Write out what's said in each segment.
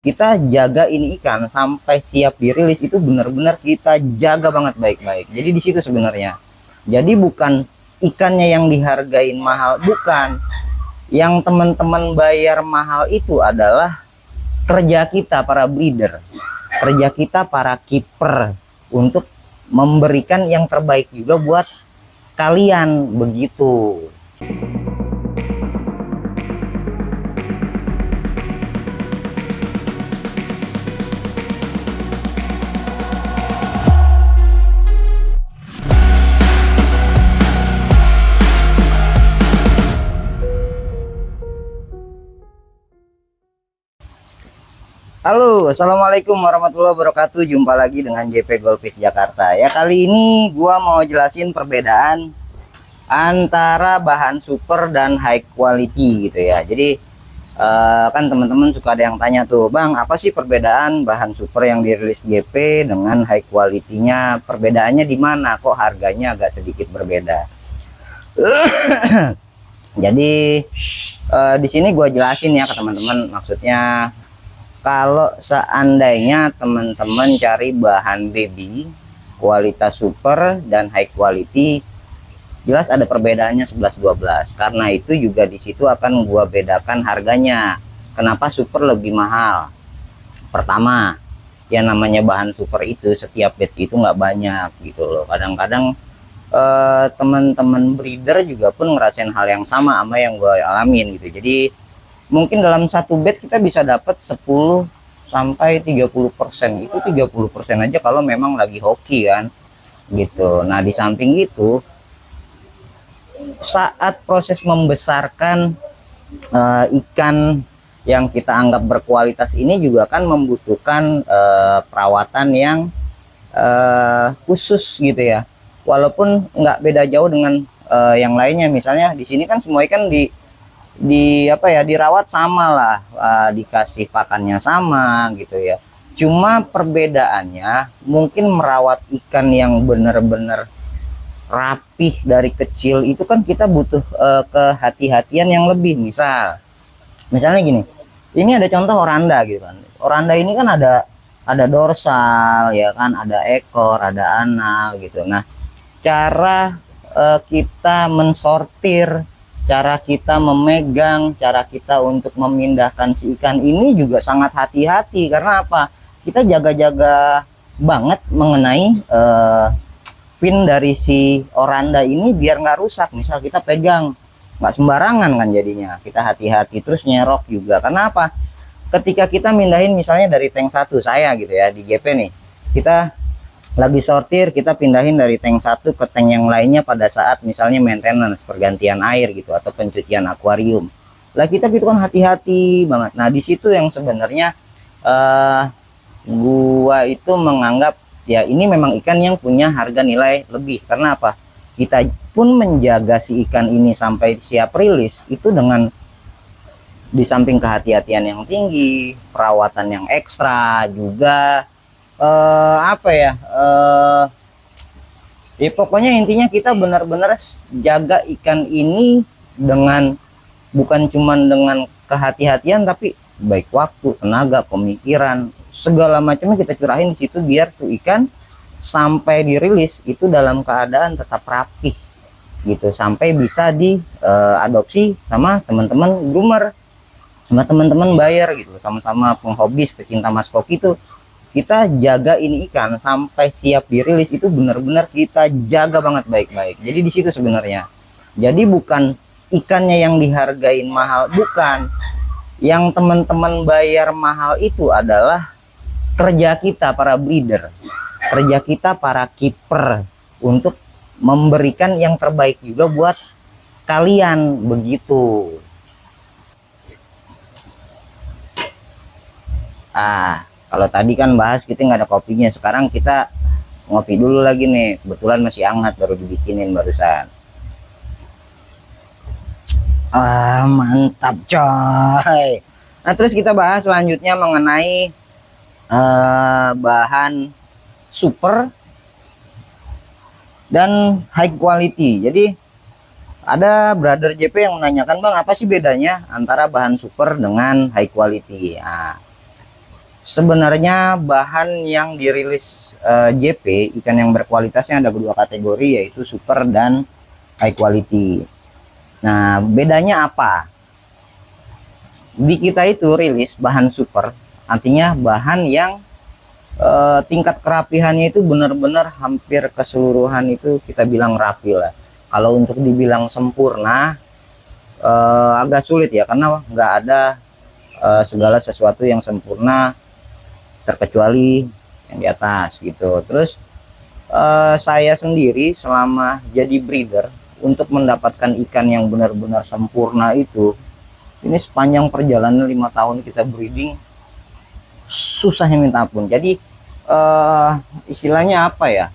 kita jaga ini ikan sampai siap dirilis itu benar-benar kita jaga banget baik-baik. Jadi di situ sebenarnya. Jadi bukan ikannya yang dihargain mahal, bukan. Yang teman-teman bayar mahal itu adalah kerja kita para breeder, kerja kita para keeper untuk memberikan yang terbaik juga buat kalian begitu. Halo, assalamualaikum warahmatullahi wabarakatuh. Jumpa lagi dengan JP Goldfish Jakarta. Ya, kali ini gua mau jelasin perbedaan antara bahan super dan high quality gitu ya. Jadi kan teman-teman suka ada yang tanya tuh, Bang, apa sih perbedaan bahan super yang dirilis JP dengan high quality-nya? Perbedaannya di mana? Kok harganya agak sedikit berbeda? Jadi di sini gua jelasin ya ke teman-teman, maksudnya kalau seandainya teman-teman cari bahan baby kualitas super dan high quality, jelas ada perbedaannya 11-12. Karena itu juga di situ akan gua bedakan harganya. Kenapa super lebih mahal? Pertama, ya namanya bahan super itu setiap batch itu nggak banyak gitu loh. Kadang-kadang teman-teman breeder juga pun ngerasain hal yang sama yang gue alamin gitu. Jadi mungkin dalam satu bed kita bisa dapat 10 sampai 30%. Itu 30% aja kalau memang lagi hoki kan gitu. Nah, di samping itu saat proses membesarkan ikan yang kita anggap berkualitas ini juga kan membutuhkan perawatan yang khusus gitu ya. Walaupun nggak beda jauh dengan yang lainnya. Misalnya di sini kan semua ikan dirawat sama lah, dikasih pakannya sama gitu ya. Cuma perbedaannya mungkin merawat ikan yang benar-benar rapih dari kecil itu kan kita butuh kehati-hatian yang lebih. Misalnya gini, ini ada contoh oranda gitu kan. Oranda ini kan ada dorsal ya kan, ada ekor, ada anal gitu. Nah, cara kita mensortir, cara kita memegang, cara kita untuk memindahkan si ikan ini juga sangat hati-hati. Karena apa? Kita jaga-jaga banget mengenai pin dari si oranda ini biar nggak rusak. Misal kita pegang nggak sembarangan kan, jadinya kita hati-hati. Terus nyerok juga. Karena apa? Ketika kita mindahin misalnya dari tank 1 saya gitu ya di GP nih, kita lagi sortir, kita pindahin dari tank 1 ke tank yang lainnya pada saat misalnya maintenance, pergantian air gitu, atau pencucian akuarium. Lah kita gitu kan hati-hati banget. Nah, di situ yang sebenarnya gua itu menganggap ya ini memang ikan yang punya harga nilai lebih. Karena apa? Kita pun menjaga si ikan ini sampai siap rilis itu dengan di samping kehati-hatian yang tinggi, perawatan yang ekstra juga. Pokoknya intinya kita benar-benar jaga ikan ini dengan bukan cuma dengan kehati-hatian, tapi baik waktu, tenaga, pemikiran, segala macamnya kita curahin di situ biar tuh ikan sampai dirilis itu dalam keadaan tetap rapih gitu, sampai bisa diadopsi sama teman-teman groomer, sama teman-teman buyer gitu, sama-sama penghobis pecinta maskoki itu. Kita jaga ini ikan sampai siap dirilis itu benar-benar kita jaga banget baik-baik. Jadi di situ sebenarnya. Jadi bukan ikannya yang dihargain mahal, bukan. Yang teman-teman bayar mahal itu adalah kerja kita para breeder, kerja kita para keeper untuk memberikan yang terbaik juga buat kalian begitu. Kalau tadi kan bahas kita nggak ada kopinya, sekarang kita ngopi dulu lagi nih. Kebetulan masih hangat, baru dibikinin barusan. Mantap coy. Nah, terus kita bahas selanjutnya mengenai bahan super dan high quality. Jadi ada brother JP yang menanyakan, Bang, apa sih bedanya antara bahan super dengan high quality? Nah, Sebenarnya bahan yang dirilis JP ikan yang berkualitasnya ada dua kategori, yaitu super dan high quality. Nah, bedanya apa? Di kita itu rilis bahan super, artinya bahan yang tingkat kerapihannya itu benar-benar hampir keseluruhan itu kita bilang rapi lah. Kalau untuk dibilang sempurna agak sulit ya, karena nggak ada segala sesuatu yang sempurna terkecuali yang di atas gitu. Terus saya sendiri selama jadi breeder, untuk mendapatkan ikan yang benar-benar sempurna itu, ini sepanjang perjalanan 5 tahun kita breeding, susahnya minta ampun. Jadi istilahnya apa ya,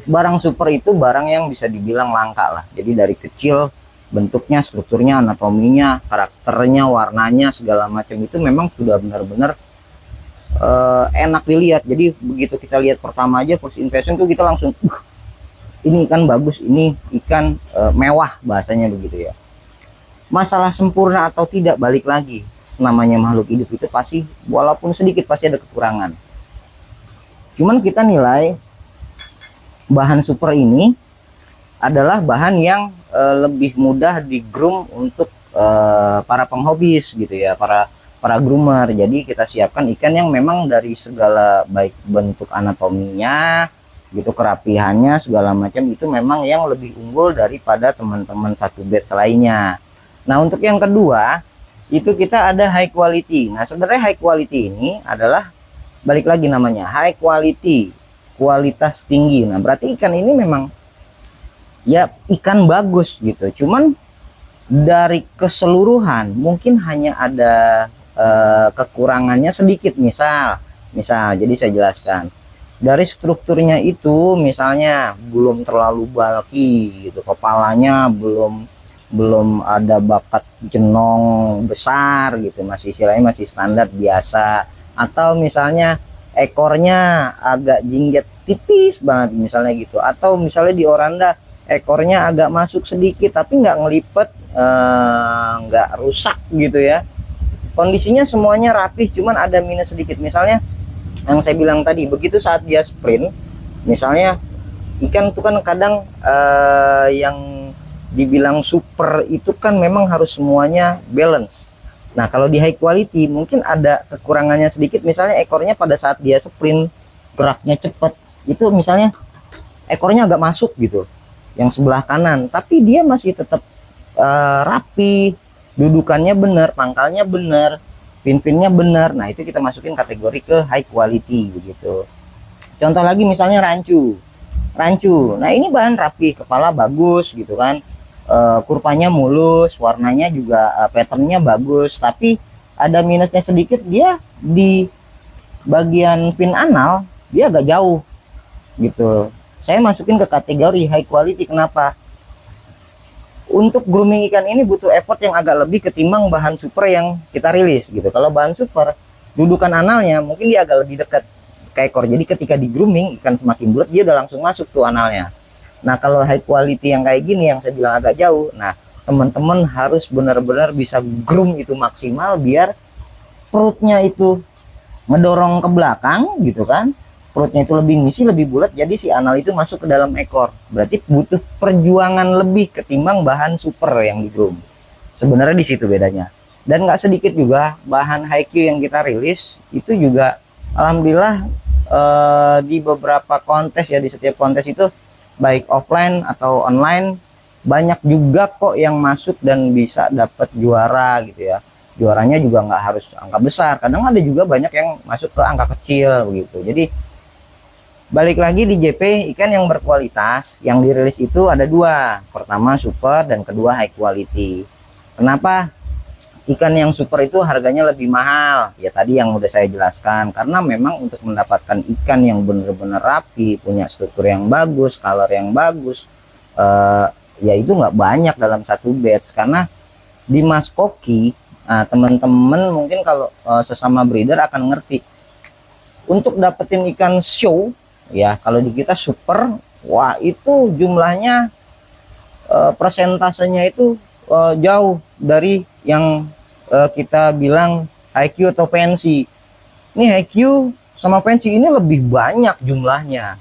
barang super itu barang yang bisa dibilang langka lah. Jadi dari kecil bentuknya, strukturnya, anatominya, karakternya, warnanya, segala macam itu memang sudah benar-benar enak dilihat. Jadi begitu kita lihat pertama aja first impression tuh kita langsung ini ikan bagus, ini ikan mewah, bahasanya begitu ya. Masalah sempurna atau tidak, balik lagi, namanya makhluk hidup itu pasti walaupun sedikit pasti ada kekurangan. Cuman kita nilai bahan super ini adalah bahan yang lebih mudah di groom untuk para penghobis gitu ya, para groomer. Jadi kita siapkan ikan yang memang dari segala baik bentuk anatominya gitu, kerapihannya, segala macam itu memang yang lebih unggul daripada teman-teman satu batch lainnya. Nah, untuk yang kedua itu kita ada high quality. Nah, sebenarnya high quality ini adalah balik lagi namanya high quality, kualitas tinggi. Nah, berarti ikan ini memang ya ikan bagus gitu. Cuman dari keseluruhan mungkin hanya ada kekurangannya sedikit. Misal jadi saya jelaskan dari strukturnya itu, misalnya belum terlalu bulky gitu, kepalanya belum ada bakat jenong besar gitu, masih istilahnya masih standar biasa. Atau misalnya ekornya agak jingget tipis banget misalnya gitu, atau misalnya di oranda ekornya agak masuk sedikit tapi nggak ngelipet, nggak rusak gitu ya. Kondisinya semuanya rapih, cuman ada minus sedikit. Misalnya yang saya bilang tadi, begitu saat dia sprint, misalnya ikan itu kan kadang yang dibilang super itu kan memang harus semuanya balance. Nah, kalau di high quality mungkin ada kekurangannya sedikit. Misalnya ekornya pada saat dia sprint geraknya cepat, itu misalnya ekornya agak masuk gitu, yang sebelah kanan, tapi dia masih tetap rapi, dudukannya benar, pangkalnya benar, pin-pinnya benar. Nah, itu kita masukin kategori ke high quality begitu. Contoh lagi misalnya rancu. Nah, ini bahan rapi, kepala bagus gitu kan, kurvanya mulus, warnanya juga patternnya bagus, tapi ada minusnya sedikit, dia di bagian pin anal dia agak jauh gitu. Saya masukin ke kategori high quality. Kenapa? Untuk grooming ikan ini butuh effort yang agak lebih ketimbang bahan super yang kita rilis gitu. Kalau bahan super, dudukan analnya mungkin dia agak lebih dekat ke ekor, jadi ketika di grooming ikan semakin bulat dia udah langsung masuk tuh analnya. Nah, kalau high quality yang kayak gini yang saya bilang agak jauh, nah teman-teman harus benar-benar bisa groom itu maksimal biar perutnya itu ngedorong ke belakang gitu kan, perutnya itu lebih ngisi, lebih bulat, jadi si anal itu masuk ke dalam ekor. Berarti butuh perjuangan lebih ketimbang bahan super yang di groom. Sebenarnya di situ bedanya. Dan nggak sedikit juga bahan high Q yang kita rilis itu juga alhamdulillah di beberapa kontes ya, di setiap kontes itu baik offline atau online banyak juga kok yang masuk dan bisa dapat juara gitu ya. Juaranya juga nggak harus angka besar, kadang ada juga banyak yang masuk ke angka kecil begitu. Jadi balik lagi di JP, ikan yang berkualitas yang dirilis itu ada dua. Pertama super dan kedua high quality. Kenapa ikan yang super itu harganya lebih mahal? Ya tadi yang udah saya jelaskan, karena memang untuk mendapatkan ikan yang benar-benar rapi, punya struktur yang bagus, color yang bagus, ya itu nggak banyak dalam satu batch. Karena di Mas Koki, teman-teman mungkin kalau sesama breeder akan ngerti, untuk dapetin ikan show ya, kalau di kita super, wah itu jumlahnya persentasenya itu jauh dari yang kita bilang IQ atau pensi. Nih Haikyuu sama pensi ini lebih banyak jumlahnya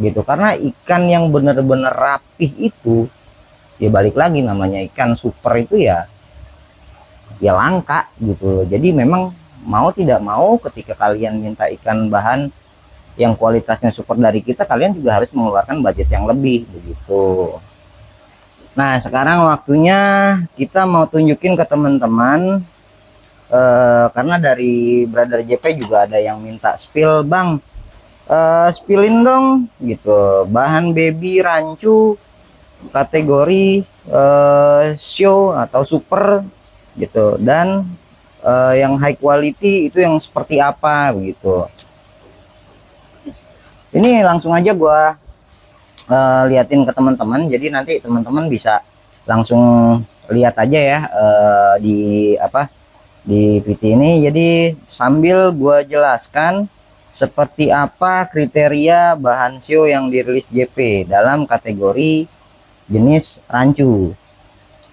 gitu, karena ikan yang benar-benar rapih itu ya balik lagi namanya ikan super itu ya langka gitu. Jadi memang mau tidak mau ketika kalian minta ikan bahan yang kualitasnya super dari kita, kalian juga harus mengeluarkan budget yang lebih begitu. Nah sekarang waktunya kita mau tunjukin ke teman-teman, karena dari Brother JP juga ada yang minta spill bang, spillin dong gitu bahan baby rancu kategori show atau super gitu, dan yang high quality itu yang seperti apa begitu. Ini langsung aja gua liatin ke teman-teman, jadi nanti teman-teman bisa langsung lihat aja ya di apa di PT ini. Jadi sambil gua jelaskan seperti apa kriteria bahan show yang dirilis JP dalam kategori jenis rancu.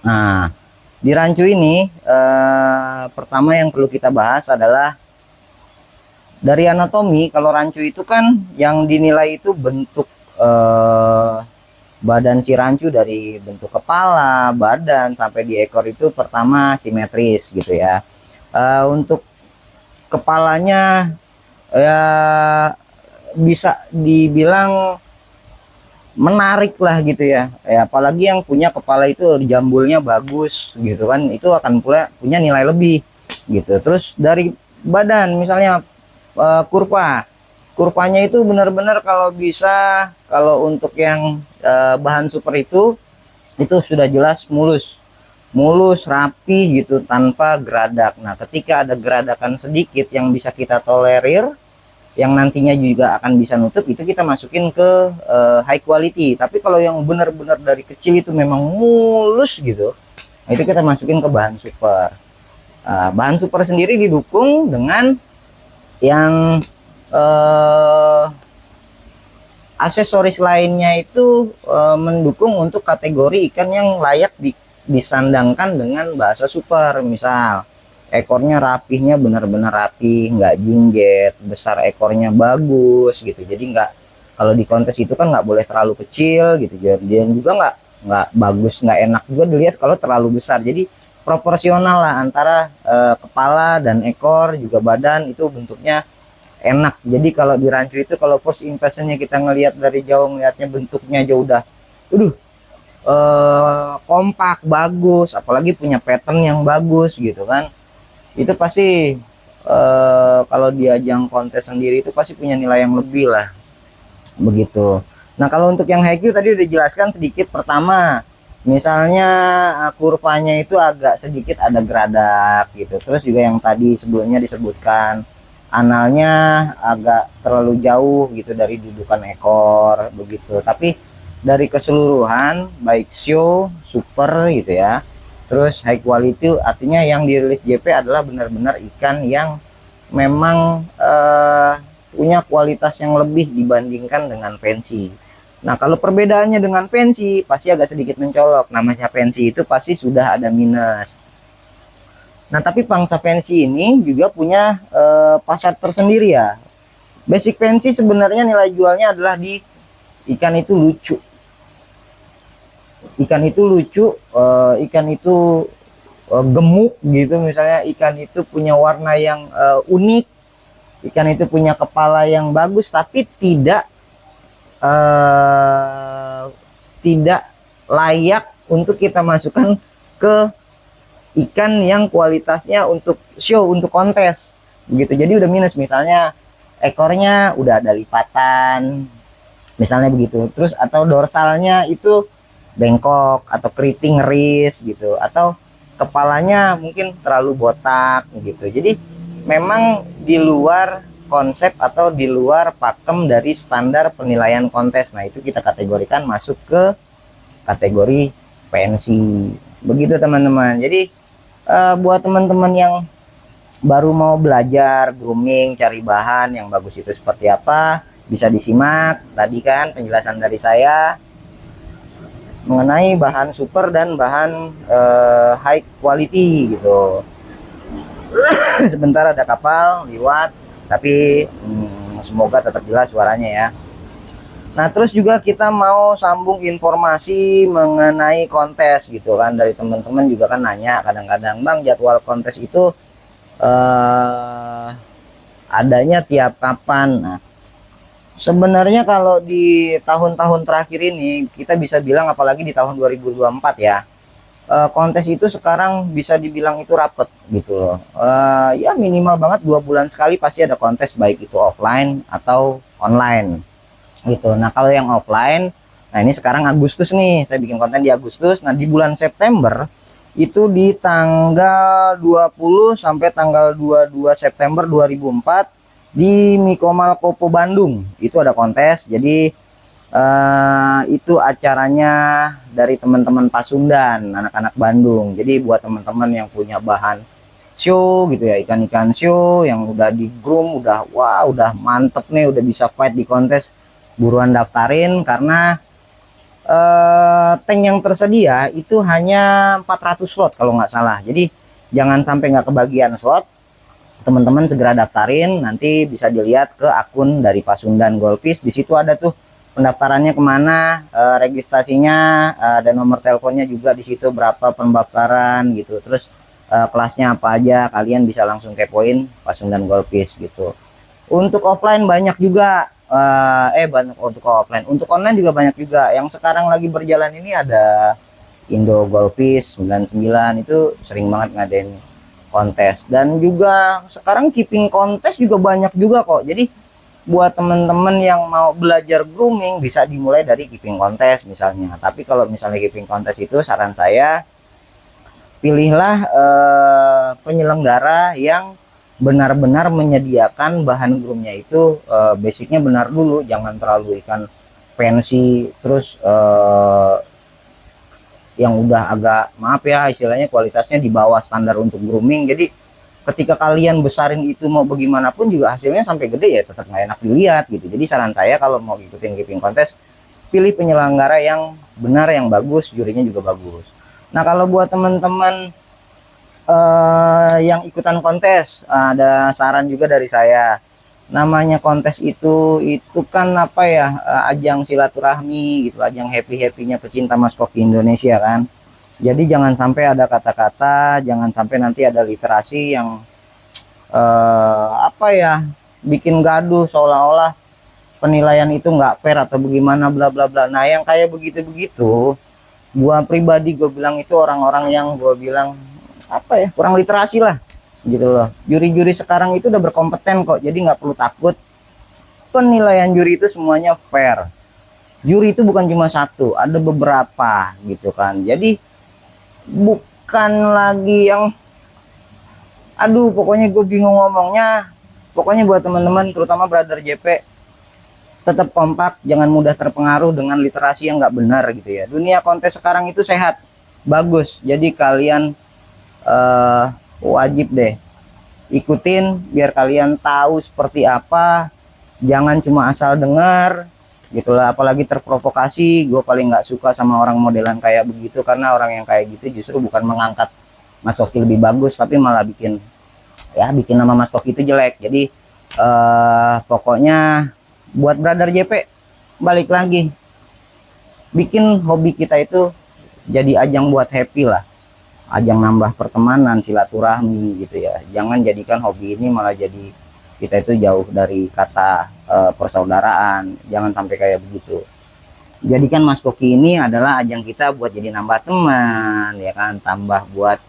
Nah di rancu ini pertama yang perlu kita bahas adalah dari anatomi. Kalau rancu itu kan yang dinilai itu bentuk badan si rancu, dari bentuk kepala, badan sampai di ekor itu pertama simetris gitu ya. Untuk kepalanya ya bisa dibilang menarik lah gitu ya. Apalagi yang punya kepala itu jambulnya bagus gitu kan, itu akan punya nilai lebih gitu. Terus dari badan misalnya kurvanya itu benar-benar kalau bisa, kalau untuk yang bahan super itu sudah jelas mulus rapi gitu tanpa geradak. Nah ketika ada geradakan sedikit yang bisa kita tolerir, yang nantinya juga akan bisa nutup, itu kita masukin ke high quality. Tapi kalau yang benar-benar dari kecil itu memang mulus gitu, nah itu kita masukin ke bahan super. Bahan super sendiri didukung dengan yang aksesoris lainnya itu mendukung untuk kategori ikan yang layak disandangkan dengan bahasa super. Misal ekornya rapihnya benar-benar rapih, nggak jingget, besar ekornya bagus gitu. Jadi nggak, kalau di kontes itu kan nggak boleh terlalu kecil gitu, dan juga nggak bagus, nggak enak juga dilihat kalau terlalu besar. Jadi proporsional lah antara kepala dan ekor juga badan itu bentuknya enak. Jadi kalau di rancu itu kalau first impressionnya kita ngelihat dari jauh, ngelihatnya bentuknya aja udah kompak bagus, apalagi punya pattern yang bagus gitu kan, itu pasti kalau di ajang kontes sendiri itu pasti punya nilai yang lebih lah begitu. Nah kalau untuk yang Haikyuu tadi udah jelaskan sedikit. Pertama misalnya kurvanya itu agak sedikit ada geradak gitu. Terus juga yang tadi sebelumnya disebutkan analnya agak terlalu jauh gitu dari dudukan ekor begitu. Tapi dari keseluruhan baik show, super gitu ya, terus high quality, artinya yang dirilis JP adalah benar-benar ikan yang memang punya kualitas yang lebih dibandingkan dengan pensi. Nah kalau perbedaannya dengan pensi pasti agak sedikit mencolok. Namanya pensi itu pasti sudah ada minus. Nah tapi pangsa pensi ini juga punya pasar tersendiri ya. Basic pensi sebenarnya nilai jualnya adalah di ikan itu lucu. Ikan itu lucu, ikan itu gemuk gitu. Misalnya ikan itu punya warna yang unik, ikan itu punya kepala yang bagus, tapi tidak layak untuk kita masukkan ke ikan yang kualitasnya untuk show, untuk kontes begitu. Jadi udah minus. Misalnya ekornya udah ada lipatan misalnya begitu, terus atau dorsalnya itu bengkok atau keriting ris gitu, atau kepalanya mungkin terlalu botak gitu. Jadi memang di luar konsep atau di luar pakem dari standar penilaian kontes. Nah itu kita kategorikan masuk ke kategori pensi begitu teman-teman. Jadi buat teman-teman yang baru mau belajar grooming, cari bahan yang bagus itu seperti apa, bisa disimak tadi kan penjelasan dari saya mengenai bahan super dan bahan high quality gitu. Sebentar ada kapal lewat. tapi semoga tetap jelas suaranya ya. Nah, terus juga kita mau sambung informasi mengenai kontes gitu kan, dari teman-teman juga kan nanya kadang-kadang, Bang, jadwal kontes itu adanya tiap kapan? Nah, sebenarnya kalau di tahun-tahun terakhir ini kita bisa bilang, apalagi di tahun 2024 ya, kontes itu sekarang bisa dibilang itu rapet gitu loh. Ya minimal banget 2 bulan sekali pasti ada kontes, baik itu offline atau online gitu. Nah, kalau yang offline, nah ini sekarang Agustus nih, saya bikin konten di Agustus. Nah, di bulan September itu di tanggal 20 sampai tanggal 22 September 2004 di Mikomal Kopo Bandung itu ada kontes. Jadi itu acaranya dari teman-teman Pasundan, anak-anak Bandung. Jadi buat teman-teman yang punya bahan show gitu ya, ikan-ikan show yang udah di groom, udah wah, udah mantep nih, udah bisa fight di kontes, buruan daftarin karena tank yang tersedia itu hanya 400 slot kalau nggak salah. Jadi jangan sampai nggak kebagian slot, teman-teman segera daftarin. Nanti bisa dilihat ke akun dari Pasundan Golfis, di situ ada tuh pendaftarannya kemana, registrasinya, dan nomor teleponnya juga di situ, berapa pendaftaran gitu, terus kelasnya apa aja, kalian bisa langsung kepoin Pasundan Golfis gitu. Untuk offline banyak juga, banyak untuk offline. Untuk online juga banyak juga. Yang sekarang lagi berjalan ini ada Indo Golfis 99, itu sering banget ngadain kontes. Dan juga sekarang keeping kontes juga banyak juga kok. Jadi buat teman-teman yang mau belajar grooming bisa dimulai dari keeping kontes misalnya. Tapi kalau misalnya keeping kontes itu, saran saya pilihlah penyelenggara yang benar-benar menyediakan bahan groomnya itu basicnya benar dulu, jangan terlalu ikan fancy terus yang udah agak, maaf ya istilahnya, kualitasnya di bawah standar untuk grooming. Jadi ketika kalian besarin itu mau bagaimanapun juga hasilnya sampai gede ya tetap nggak enak dilihat gitu. Jadi saran saya kalau mau ikutin keeping kontes, pilih penyelenggara yang benar, yang bagus, jurinya juga bagus. Nah, kalau buat teman-teman yang ikutan kontes, ada saran juga dari saya. Namanya kontes itu kan apa ya, ajang silaturahmi gitu, ajang happy-happynya pecinta mas koki Indonesia kan. Jadi jangan sampai ada kata-kata, jangan sampai nanti ada literasi yang apa ya, bikin gaduh seolah-olah penilaian itu nggak fair atau bagaimana bla bla bla. Nah, yang kayak begitu-begitu, gua pribadi gue bilang itu orang-orang yang gue bilang apa ya, kurang literasi lah gitu loh. Juri-juri sekarang itu udah berkompeten kok, jadi nggak perlu takut. Penilaian juri itu semuanya fair. Juri itu bukan cuma satu, ada beberapa gitu kan. Jadi bukan lagi yang, aduh pokoknya gue bingung ngomongnya. Pokoknya buat teman-teman terutama brother JP, tetap kompak, jangan mudah terpengaruh dengan literasi yang nggak benar gitu ya. Dunia kontes sekarang itu sehat, bagus. Jadi kalian wajib deh ikutin biar kalian tahu seperti apa. Jangan cuma asal dengar gitulah, apalagi terprovokasi. Gue paling nggak suka sama orang modelan kayak begitu, karena orang yang kayak gitu justru bukan mengangkat Mas Koki lebih bagus, tapi malah bikin nama Mas Koki itu jelek. Jadi pokoknya buat brother JP, balik lagi, bikin hobi kita itu jadi ajang buat happy lah, ajang nambah pertemanan, silaturahmi gitu ya. Jangan jadikan hobi ini malah jadi kita itu jauh dari kata persaudaraan. Jangan sampai kayak begitu. Jadikan Mas Koki ini adalah ajang kita buat jadi nambah teman ya kan, tambah buat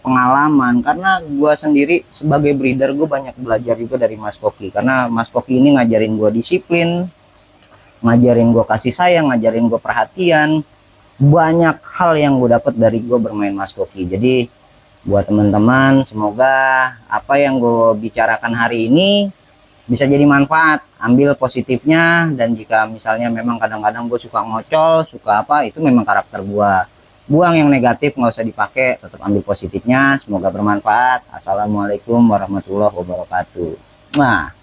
pengalaman. Karena gue sendiri sebagai breeder, gue banyak belajar juga dari Mas Koki, karena Mas Koki ini ngajarin gue disiplin, ngajarin gue kasih sayang, ngajarin gue perhatian. Banyak hal yang gue dapat dari gue bermain Mas Koki. Jadi buat teman-teman, semoga apa yang gue bicarakan hari ini bisa jadi manfaat, ambil positifnya. Dan jika misalnya memang kadang-kadang gue suka ngocol, suka apa, itu memang karakter gue. Buang yang negatif, nggak usah dipakai, tetap ambil positifnya. Semoga bermanfaat. Assalamualaikum warahmatullahi wabarakatuh. Nah.